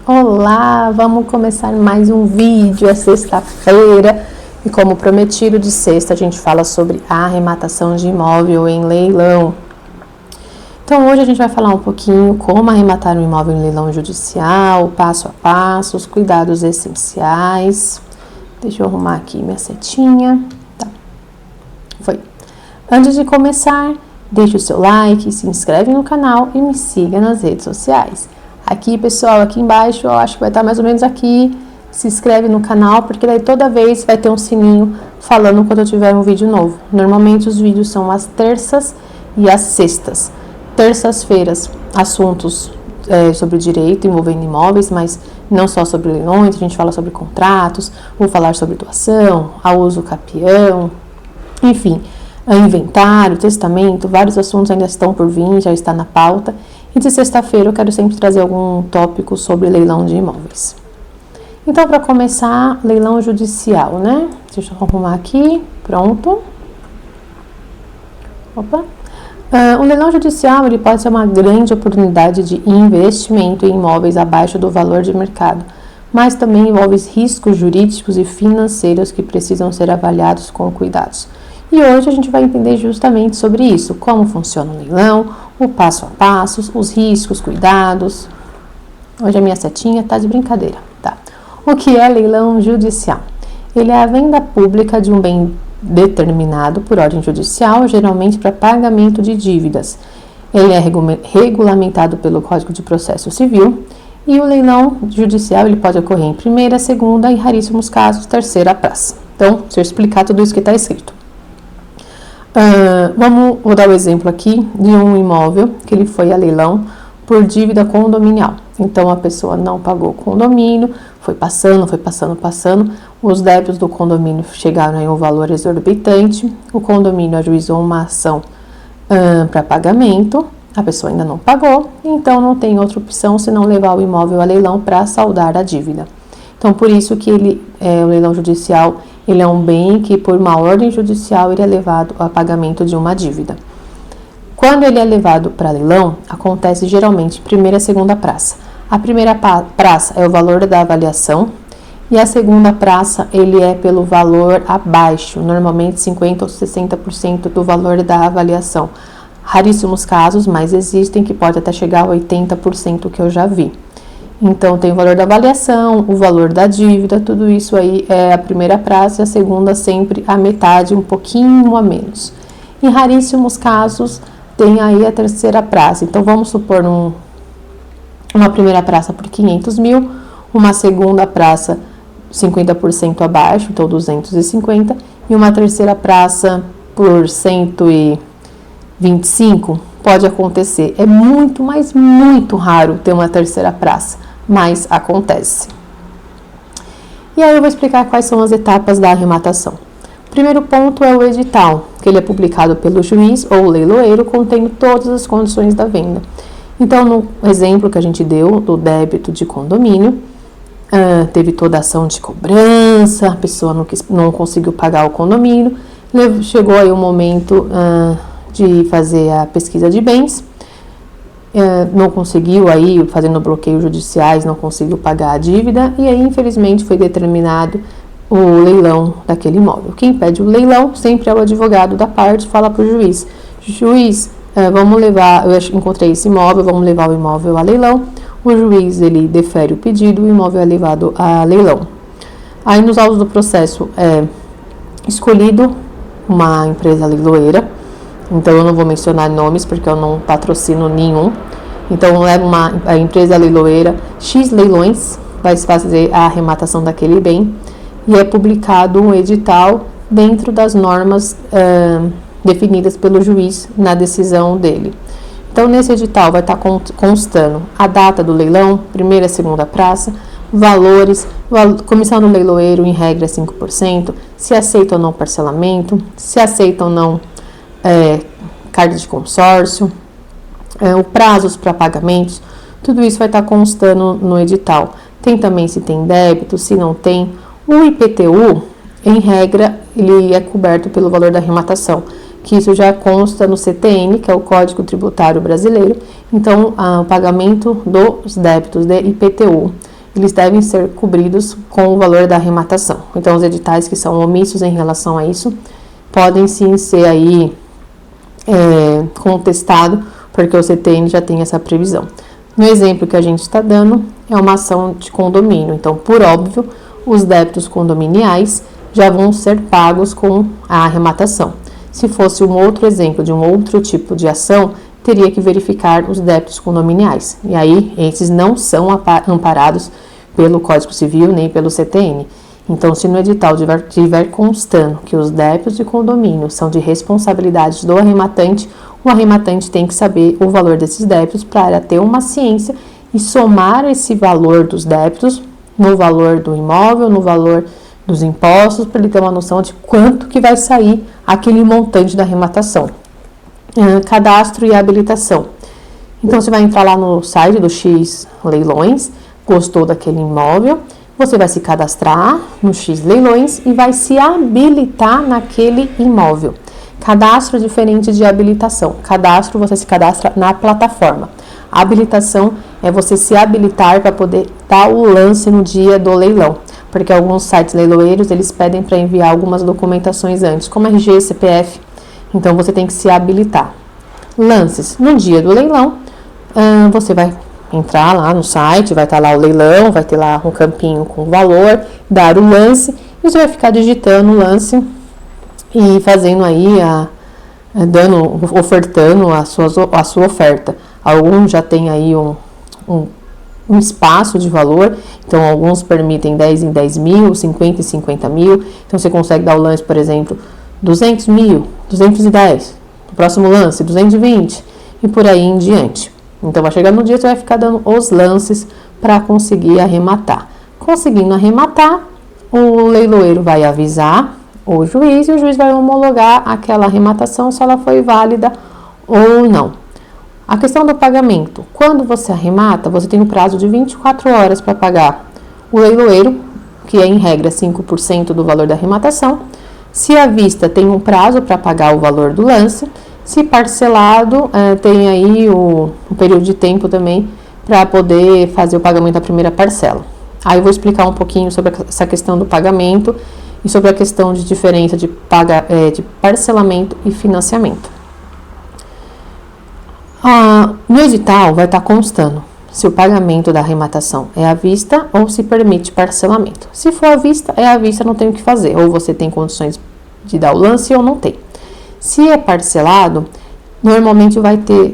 Olá, vamos começar mais um vídeo, é sexta-feira e como prometido de sexta a gente fala sobre a arrematação de imóvel em leilão. Então hoje a gente vai falar um pouquinho como arrematar um imóvel em leilão judicial, passo a passo, os cuidados essenciais. Deixa eu arrumar aqui minha setinha. Tá. Foi. Antes de começar, deixe o seu like, se inscreve no canal e me siga nas redes sociais. Aqui, pessoal, aqui embaixo, eu acho que vai estar mais ou menos aqui. Se inscreve no canal, porque daí toda vez vai ter um sininho falando quando eu tiver um vídeo novo. Normalmente os vídeos são às terças e às sextas. Terças-feiras, assuntos sobre direito envolvendo imóveis, mas não só sobre leilões, a gente fala sobre contratos, vou falar sobre doação, a uso capião, enfim, inventário, testamento, vários assuntos ainda estão por vir, já está na pauta. E de sexta-feira eu quero sempre trazer algum tópico sobre leilão de imóveis. Então, para começar, leilão judicial, né? Deixa eu arrumar aqui, pronto. Opa! O leilão judicial ele pode ser uma grande oportunidade de investimento em imóveis abaixo do valor de mercado, mas também envolve riscos jurídicos e financeiros que precisam ser avaliados com cuidados. E hoje a gente vai entender justamente sobre isso, como funciona o leilão, o passo a passo, os riscos, cuidados. Hoje a minha setinha tá de brincadeira, tá? O que é leilão judicial? Ele é a venda pública de um bem determinado por ordem judicial, geralmente para pagamento de dívidas. Ele é regulamentado pelo Código de Processo Civil e o leilão judicial ele pode ocorrer em primeira, segunda e, raríssimos casos, terceira praça. Então, deixa eu explicar tudo isso que está escrito. Vou dar o exemplo aqui de um imóvel que ele foi a leilão por dívida condominial. Então, a pessoa não pagou o condomínio, foi passando, os débitos do condomínio chegaram a um valor exorbitante, o condomínio ajuizou uma ação para pagamento, a pessoa ainda não pagou, então não tem outra opção senão levar o imóvel a leilão para saldar a dívida. Então, por isso que o leilão judicial ele é um bem que, por uma ordem judicial, ele é levado a pagamento de uma dívida. Quando ele é levado para leilão, acontece geralmente primeira e segunda praça. A primeira praça é o valor da avaliação e a segunda praça ele é pelo valor abaixo, normalmente 50% ou 60% do valor da avaliação. Raríssimos casos, mas existem que pode até chegar a 80% que eu já vi. Então, tem o valor da avaliação, o valor da dívida, tudo isso aí é a primeira praça e a segunda sempre a metade, um pouquinho a menos. Em raríssimos casos, tem aí a terceira praça. Então, vamos supor uma primeira praça por 500 mil, uma segunda praça 50% abaixo, então 250, e uma terceira praça por 125, pode acontecer. É muito, mas muito raro ter uma terceira praça, mas acontece. E aí eu vou explicar quais são as etapas da arrematação. O primeiro ponto é o edital, que ele é publicado pelo juiz ou leiloeiro, contendo todas as condições da venda. Então, no exemplo que a gente deu do débito de condomínio, teve toda a ação de cobrança, a pessoa não conseguiu pagar o condomínio, chegou aí o momento de fazer a pesquisa de bens, não conseguiu aí, fazendo bloqueios judiciais, não conseguiu pagar a dívida, e aí, infelizmente, foi determinado o leilão daquele imóvel. Quem pede o leilão sempre é o advogado da parte, fala para o juiz: juiz, vamos levar, eu encontrei esse imóvel, vamos levar o imóvel a leilão. O juiz, ele defere o pedido, o imóvel é levado a leilão. Aí, nos autos do processo, é escolhido uma empresa leiloeira. Então, eu não vou mencionar nomes, porque eu não patrocino nenhum. Então, leva a empresa leiloeira X Leilões, vai fazer a arrematação daquele bem, e é publicado um edital dentro das normas definidas pelo juiz na decisão dele. Então, nesse edital vai estar constando a data do leilão, primeira e segunda praça, valores, comissão do leiloeiro, em regra, 5%, se aceita ou não parcelamento, se aceita ou não carta de consórcio, o prazos para pagamentos, tudo isso vai estar constando no edital. Tem também se tem débito, se não tem. O IPTU, em regra, ele é coberto pelo valor da arrematação, que isso já consta no CTN, que é o Código Tributário Brasileiro. Então, o pagamento dos débitos de IPTU eles devem ser cobridos com o valor da arrematação. Então, os editais que são omissos em relação a isso podem sim ser aí contestado, porque o CTN já tem essa previsão. No exemplo que a gente está dando, é uma ação de condomínio. Então, por óbvio, os débitos condominiais já vão ser pagos com a arrematação. Se fosse um outro exemplo de um outro tipo de ação, teria que verificar os débitos condominiais. E aí, esses não são amparados pelo Código Civil nem pelo CTN. Então, se no edital tiver constando que os débitos de condomínio são de responsabilidade do arrematante, o arrematante tem que saber o valor desses débitos para ter uma ciência e somar esse valor dos débitos no valor do imóvel, no valor dos impostos, para ele ter uma noção de quanto que vai sair aquele montante da arrematação. Cadastro e habilitação. Então, você vai entrar lá no site do X Leilões, gostou daquele imóvel, você vai se cadastrar no X Leilões e vai se habilitar naquele imóvel. Cadastro diferente de habilitação. Cadastro, você se cadastra na plataforma. Habilitação é você se habilitar para poder dar o lance no dia do leilão. Porque alguns sites leiloeiros, eles pedem para enviar algumas documentações antes, como RG, CPF. Então, você tem que se habilitar. Lances. No dia do leilão, você vai entrar lá no site, vai estar lá o leilão, vai ter lá um campinho com o valor, dar o lance, e você vai ficar digitando o lance e fazendo aí, ofertando a sua oferta. Alguns já tem aí um espaço de valor, então alguns permitem 10 em 10 mil, 50 em 50 mil, então você consegue dar o lance, por exemplo, 200 mil, 210, no próximo lance, 220 e por aí em diante. Então, vai chegar no dia, você vai ficar dando os lances para conseguir arrematar. Conseguindo arrematar, o leiloeiro vai avisar o juiz e o juiz vai homologar aquela arrematação se ela foi válida ou não. A questão do pagamento. Quando você arremata, você tem um prazo de 24 horas para pagar o leiloeiro, que é em regra 5% do valor da arrematação. Se à vista, tem um prazo para pagar o valor do lance. Se parcelado, tem aí o período de tempo também para poder fazer o pagamento da primeira parcela. Aí eu vou explicar um pouquinho sobre essa questão do pagamento e sobre a questão de diferença de parcelamento e financiamento. No edital vai estar constando se o pagamento da arrematação é à vista ou se permite parcelamento. Se for à vista, é à vista, não tem o que fazer. Ou você tem condições de dar o lance ou não tem. Se é parcelado, normalmente vai ter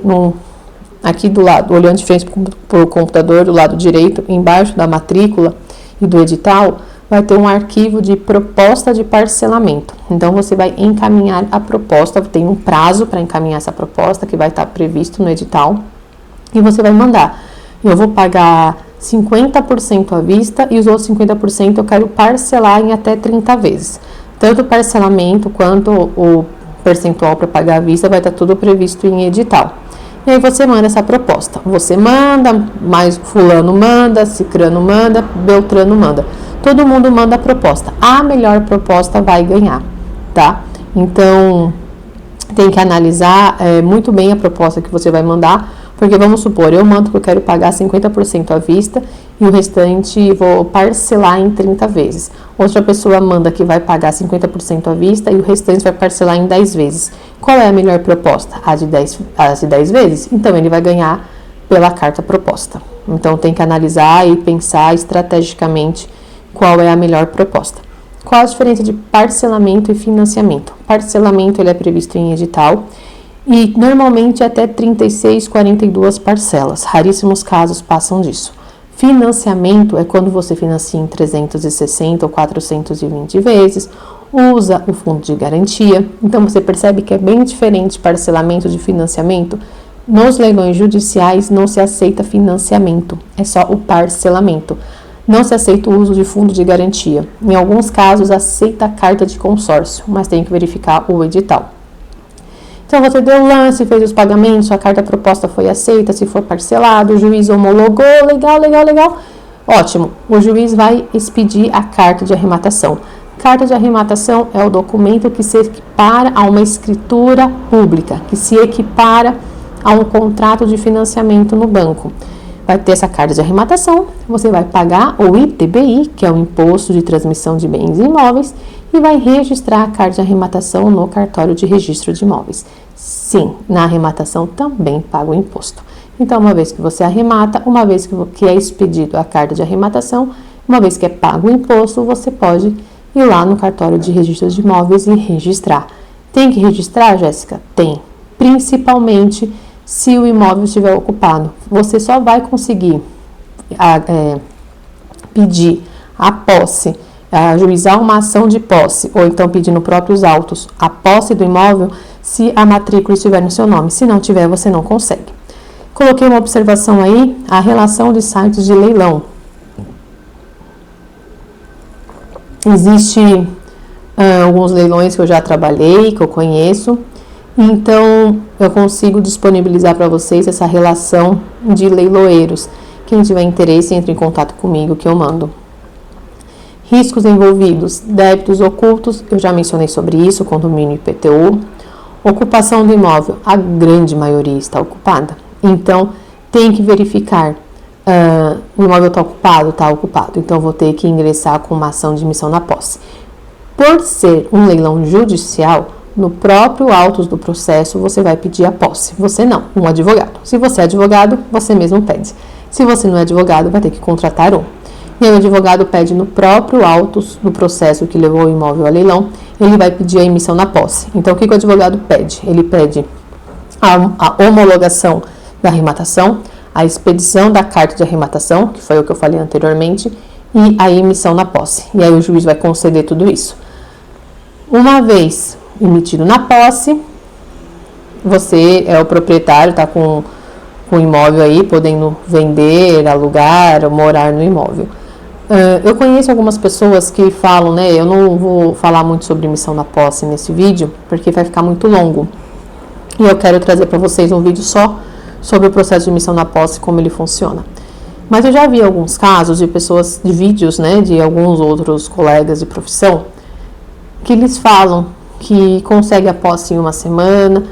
aqui do lado, olhando de frente para o computador, do lado direito, embaixo da matrícula e do edital, vai ter um arquivo de proposta de parcelamento. Então, você vai encaminhar a proposta, tem um prazo para encaminhar essa proposta, que vai estar previsto no edital, e você vai mandar. Eu vou pagar 50% à vista e os outros 50% eu quero parcelar em até 30 vezes. Tanto o parcelamento quanto o percentual para pagar à vista vai estar tudo previsto em edital. E aí você manda essa proposta. Você manda, mais fulano manda, cicrano manda, beltrano manda. Todo mundo manda a proposta. A melhor proposta vai ganhar, tá? Então, tem que analisar muito bem a proposta que você vai mandar, porque vamos supor, eu mando que eu quero pagar 50% à vista e o restante vou parcelar em 30 vezes. Outra pessoa manda que vai pagar 50% à vista e o restante vai parcelar em 10 vezes. Qual é a melhor proposta? A de 10 vezes? Então, ele vai ganhar pela carta proposta. Então, tem que analisar e pensar estrategicamente qual é a melhor proposta. Qual a diferença de parcelamento e financiamento? Parcelamento ele é previsto em edital e normalmente até 36, 42 parcelas. Raríssimos casos passam disso. Financiamento é quando você financia em 360 ou 420 vezes, usa o fundo de garantia. Então, você percebe que é bem diferente parcelamento de financiamento. Nos leilões judiciais não se aceita financiamento, é só o parcelamento. Não se aceita o uso de fundo de garantia. Em alguns casos, aceita a carta de consórcio, mas tem que verificar o edital. Então, você deu o lance, fez os pagamentos, a carta proposta foi aceita, se for parcelado, o juiz homologou, legal. Ótimo, o juiz vai expedir a carta de arrematação. Carta de arrematação é o documento que se equipara a uma escritura pública, que se equipara a um contrato de financiamento no banco. vai ter essa carta de arrematação, você vai pagar o ITBI, que é o Imposto de Transmissão de Bens Imóveis, e vai registrar a carta de arrematação no cartório de registro de imóveis. Sim, na arrematação também paga o imposto. Então, uma vez que você arremata, uma vez que é expedido a carta de arrematação, uma vez que é pago o imposto, você pode ir lá no cartório de registro de imóveis e registrar. Tem que registrar, Jéssica? Tem. Principalmente se o imóvel estiver ocupado. Você só vai conseguir pedir a posse, ajuizar uma ação de posse, ou então pedir nos próprios autos a posse do imóvel, se a matrícula estiver no seu nome. Se não tiver, você não consegue. Coloquei uma observação aí, a relação de sites de leilão. Existe alguns leilões que eu já trabalhei, que eu conheço, então eu consigo disponibilizar para vocês essa relação de leiloeiros. Quem tiver interesse, entre em contato comigo que eu mando. Riscos envolvidos, débitos ocultos, eu já mencionei sobre isso, condomínio e IPTU. Ocupação do imóvel, a grande maioria está ocupada. Então, tem que verificar, o imóvel está ocupado? Está ocupado. Então, eu vou ter que ingressar com uma ação de missão na posse. Por ser um leilão judicial, no próprio autos do processo, você vai pedir a posse. Você não, um advogado. Se você é advogado, você mesmo pede. Se você não é advogado, vai ter que contratar um. E aí o advogado pede no próprio autos do processo que levou o imóvel a leilão, ele vai pedir a emissão na posse. Então, o que o advogado pede? Ele pede a homologação da arrematação, a expedição da carta de arrematação, que foi o que eu falei anteriormente, e a emissão na posse. E aí o juiz vai conceder tudo isso. Uma vez emitido na posse, você é o proprietário, está com o imóvel aí, podendo vender, alugar ou morar no imóvel. Eu conheço algumas pessoas que falam, né, eu não vou falar muito sobre emissão na posse nesse vídeo, porque vai ficar muito longo. E eu quero trazer para vocês um vídeo só sobre o processo de emissão na posse, como ele funciona. Mas eu já vi alguns casos de pessoas, de vídeos, né, de alguns outros colegas de profissão, que eles falam que consegue a posse em uma semana.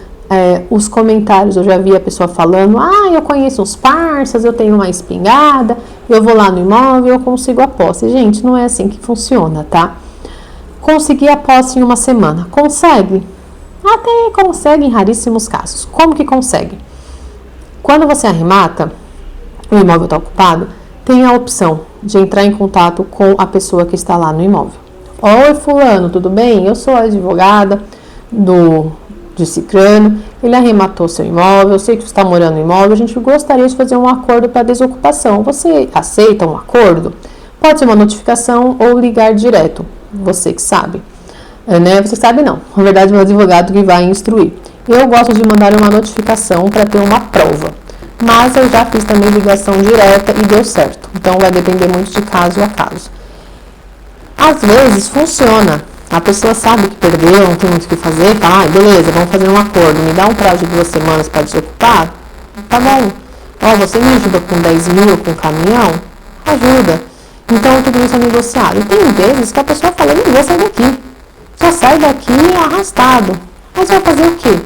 Os comentários, eu já vi a pessoa falando, eu conheço uns parças, eu tenho uma espingarda, eu vou lá no imóvel, eu consigo a posse. Gente, não é assim que funciona, tá? Conseguir a posse em uma semana, consegue? Até consegue em raríssimos casos. Como que consegue? Quando você arremata, o imóvel está ocupado, tem a opção de entrar em contato com a pessoa que está lá no imóvel. Oi, fulano, tudo bem? Eu sou a advogada de Cicrano, ele arrematou seu imóvel, eu sei que você está morando no imóvel, a gente gostaria de fazer um acordo para desocupação. Você aceita um acordo? Pode ser uma notificação ou ligar direto, você que sabe. Né? Você sabe não, na verdade é um advogado que vai instruir. Eu gosto de mandar uma notificação para ter uma prova, mas eu já fiz também ligação direta e deu certo, então vai depender muito de caso a caso. Às vezes funciona. A pessoa sabe que perdeu, não tem muito o que fazer, tá? Beleza, vamos fazer um acordo. Me dá um prazo de 2 semanas para desocupar? Tá bom. Você me ajuda com 10 mil, com caminhão? Ajuda. Então, tudo isso é negociado. E tem vezes que a pessoa fala, não vou sair daqui. Só sai daqui arrastado. Mas vai fazer o quê?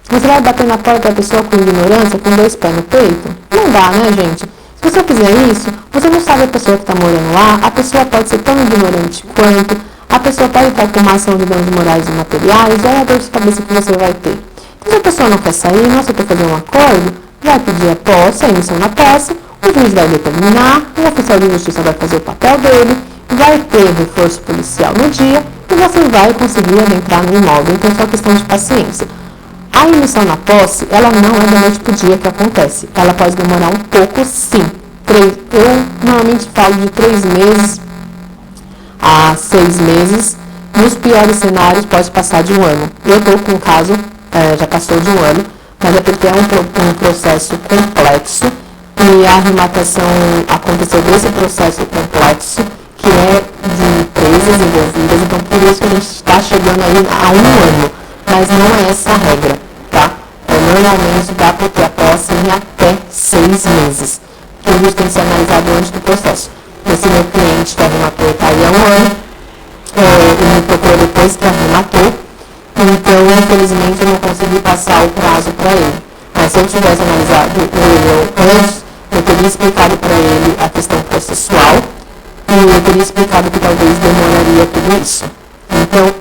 Você vai bater na porta da pessoa com ignorância, com 2 pés no peito? Não dá, né, gente? Se você fizer isso, você não sabe a pessoa que está morando lá, a pessoa pode ser tão ignorante quanto, a pessoa pode estar com uma ação de danos morais e materiais, olha a dor de cabeça que você vai ter. Então, se a pessoa não quer sair, não aceita fazer um acordo, vai pedir a posse, a emissão na posse, o juiz vai determinar, o oficial de justiça vai fazer o papel dele, vai ter reforço policial no dia e você vai conseguir adentrar no imóvel. Então, é só questão de paciência. A emissão na posse, ela não é da noite para o dia que acontece. Ela pode demorar um pouco, sim. Eu normalmente falo de 3 meses a 6 meses. Nos piores cenários, pode passar de 1 ano. Eu estou com um caso, já passou de 1 ano, mas é porque é um processo complexo e a arrematação aconteceu desse processo complexo, que é de empresas envolvidas. Então, por isso que a gente está chegando aí a 1 ano. Mas não é essa a regra, tá? Normalmente dá para ter a posse em até 6 meses. Tudo isso tem que ser analisado antes do processo. Esse meu cliente que arrematou está aí há 1 ano, ele me procurou depois que arrematou, então infelizmente eu não consegui passar o prazo para ele. Mas se eu tivesse analisado o antes, Eu teria explicado para ele a questão processual e eu teria explicado que talvez demoraria tudo isso. Então,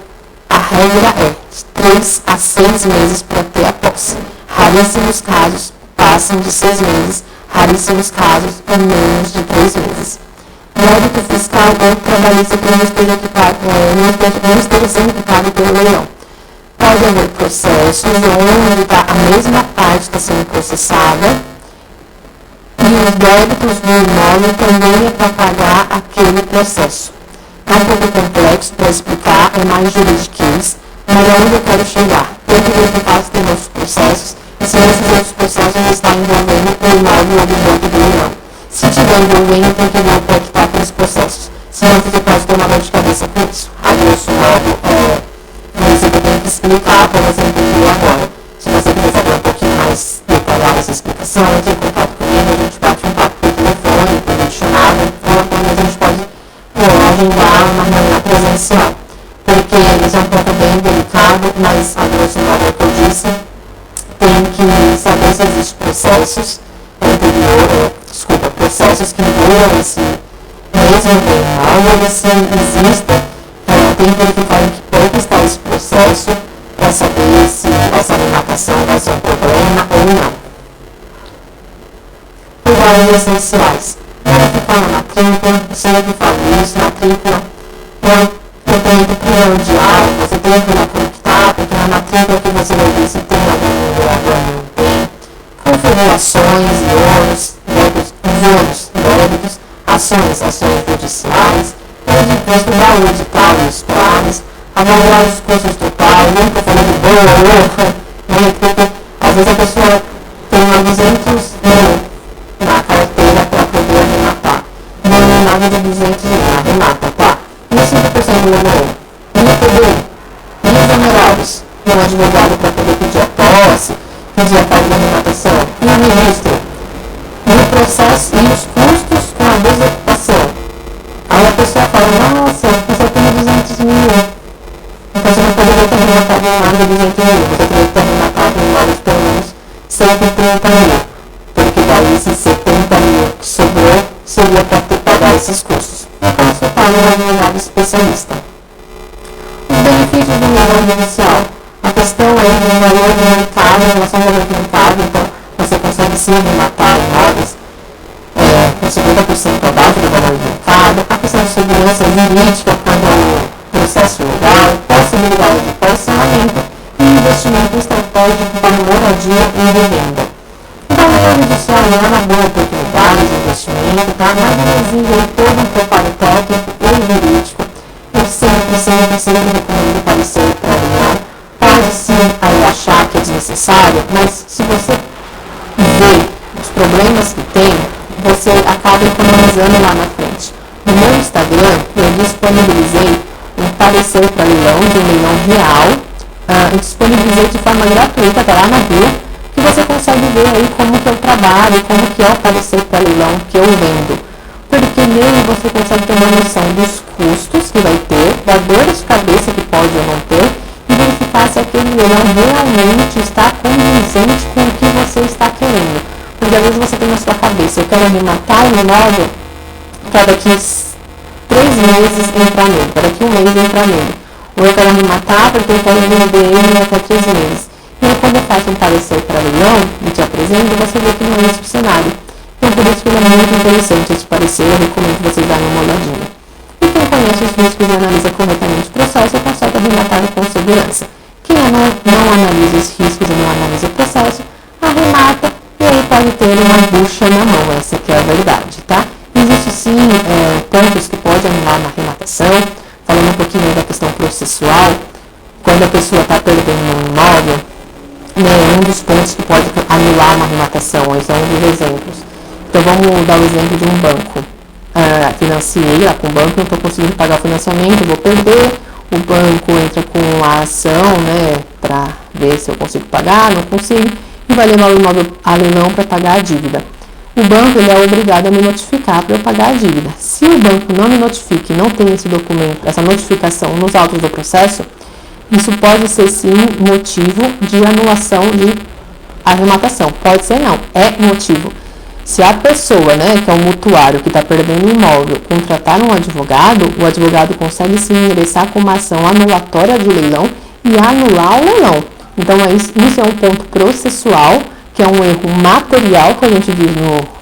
a regra é 3 a 6 meses para ter a posse. Raríssimos casos passam de 6 meses, raríssimos casos em menos de 3 meses. Débito fiscal ou trabalhista que não esteja sendo aplicado pelo leilão. Pode haver processos onde a mesma parte está sendo processada e os débitos do imóvel também é para pagar aquele processo. É um pouco complexo para explicar, é mais juridiquês, mas é onde eu quero chegar. Tem que verificar se tem outros processos e se esses outros processos estão envolvendo o imóvel ou o banco do leilão. Se estiver envolvendo, tem que ver o que está aqueles processos. Senão você pode ter uma dor de cabeça com isso. A grosso modo, isso que eu tenho que explicar para você entender agora. Se você quiser saber um pouquinho mais detalhada essa explicação, entre em contato comigo, a gente bate um papo por telefone, por videochamada, ou apenas a gente pode agendar uma reunião presencial. Porque isso é um ponto bem delicado, mas a grosso modo, que eu disse, tem que saber se existem processos processos que envolvam esse mesmo imóvel, e se existe, tem que verificar em que ponto está esse processo para saber se essa alimentação vai ser um problema ou não. Cuidados essenciais. Verificar na matrícula, eu sempre falo isso, matrícula é um documento primordial, você tem que ir conectar, porque na matrícula que você vai ver se tem algum ou não tem. Configurações e ônus, débitos, ações judiciais, o imposto da auditar os planos, avaliar os custos totais, nunca falando de boa ou louca, porque às vezes a pessoa tem 200 mil na carteira para poder arrematar, não é nada de 200 mil, arremata, tá? E 5% do leilão, e o poder, e os honorários, e um advogado para poder pedir a posse, pedir a parte da arrematação, e o registro, e o processo e os custos com a desocupação. Aí a pessoa fala, nossa, você tem 200 mil. Então você não poderia ter arrematado um lado de 200 mil, você teria que ter arrematado um lado de pelo menos 130 mil. Porque daí esses 70 mil que sobrou seria para pagar esses custos. E consultar um advogado especialista. Os benefícios do leilão judicial. A questão é o valor do mercado em relação ao valor do mercado, então você consegue sim arrematar imóveis com 50% abaixo do valor do mercado, a questão de segurança jurídica quando é um processo legal, possibilidade de parcelamento e investimento estratégico para moradia e revenda. Então, o leilão judicial é uma boa oportunidade de investimento, tá? Mas ele exige todo um preparo técnico e jurídico. Eu sempre recomendo parecer para leilão. Pode sim aí achar que é desnecessário, mas se você vê os problemas que tem, você acaba economizando lá na frente. No meu Instagram, eu disponibilizei um parecer para leilão, de um leilão real, e disponibilizei de forma gratuita, está lá na bio, que você consegue ver aí como que eu trabalho, como que é o parecer para leilão que eu vendo. Porque nele você consegue ter uma noção dos custos que vai ter, da dor de cabeça que pode ou não ter, e verificar se aquele leilão realmente está condizente com o que você está querendo. Porque às vezes você tem na sua cabeça, eu quero arrematar o imóvel para daqui 3 meses entrar nele, para daqui 1 mês entrar nele. Ou eu quero arrematar porque eu quero vender ele daqui a 3 meses. E aí, quando eu faço um parecer para leilão e te apresento, você vê que não é esse o cenário. Então por isso que ele é muito interessante esse parecer, eu recomendo que vocês darem uma olhadinha. E quem conhece os riscos e analisa corretamente o processo, consegue arrematar com segurança. Quem não analisa os riscos e não analisa o processo, arremata e aí pode ter uma bucha na mão, essa que é a verdade, tá? Existe sim pontos que podem anular na arrematação, falando um pouquinho da questão processual, quando a pessoa está perdendo um imóvel, um dos pontos que pode anular uma arrematação, esse é um dos exemplos. Então vamos dar o exemplo de um banco. Financiei lá com o banco, não estou conseguindo pagar o financiamento, vou perder, o banco entra com a ação, para ver se eu consigo pagar, não consigo, e vai levar o imóvel a leilão para pagar a dívida. O banco ele é obrigado a me notificar para eu pagar a dívida. Se o banco não me notifica e não tem esse documento, essa notificação nos autos do processo, isso pode ser sim motivo de anulação de arrematação. Pode ser não, é motivo. Se a pessoa, né, que é o mutuário que está perdendo o imóvel, contratar um advogado, o advogado consegue se ingressar com uma ação anulatória de leilão e anular o leilão. Então, isso é um ponto processual, que é um erro material, que a gente diz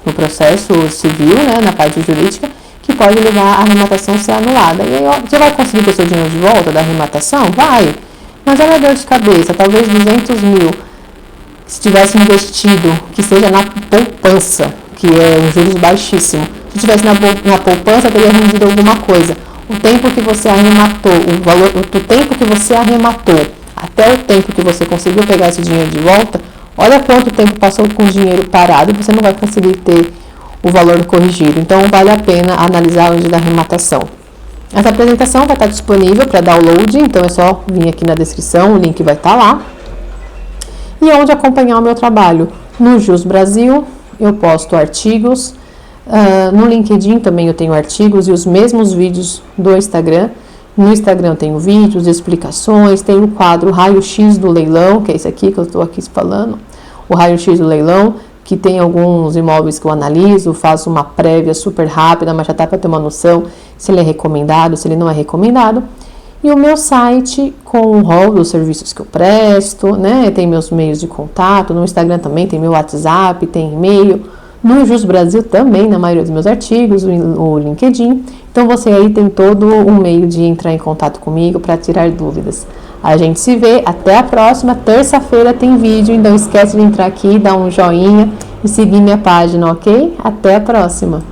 no processo civil, né, na parte jurídica, que pode levar a arrematação a ser anulada. E aí, você vai conseguir o seu dinheiro de volta da arrematação? Vai! Mas olha a dor de cabeça, talvez 200 mil, se tivesse investido, que seja na poupança, que é um juros baixíssimo. Se tivesse na poupança, teria rendido alguma coisa. O tempo que você arrematou, o tempo que você arrematou, até o tempo que você conseguiu pegar esse dinheiro de volta, olha quanto tempo passou com o dinheiro parado e você não vai conseguir ter o valor corrigido. Então, vale a pena analisar antes da arrematação. Essa apresentação vai estar disponível para download, então é só vir aqui na descrição, o link vai estar lá. E onde acompanhar o meu trabalho? No Jus Brasil, eu posto artigos. No LinkedIn também eu tenho artigos e os mesmos vídeos do Instagram. No Instagram eu tenho vídeos, explicações, tem o quadro Raio-X do Leilão, que é esse aqui que eu estou aqui falando. O Raio-X do Leilão, que tem alguns imóveis que eu analiso, faço uma prévia super rápida, mas já dá para ter uma noção se ele é recomendado, se ele não é recomendado. E o meu site com o rol dos serviços que eu presto, né? Tem meus meios de contato, no Instagram também tem meu WhatsApp, tem e-mail. No Jus Brasil também, na maioria dos meus artigos, o LinkedIn. Então você aí tem todo um meio de entrar em contato comigo para tirar dúvidas. A gente se vê, até a próxima, terça-feira tem vídeo, então não esquece de entrar aqui, dar um joinha e seguir minha página, ok? Até a próxima!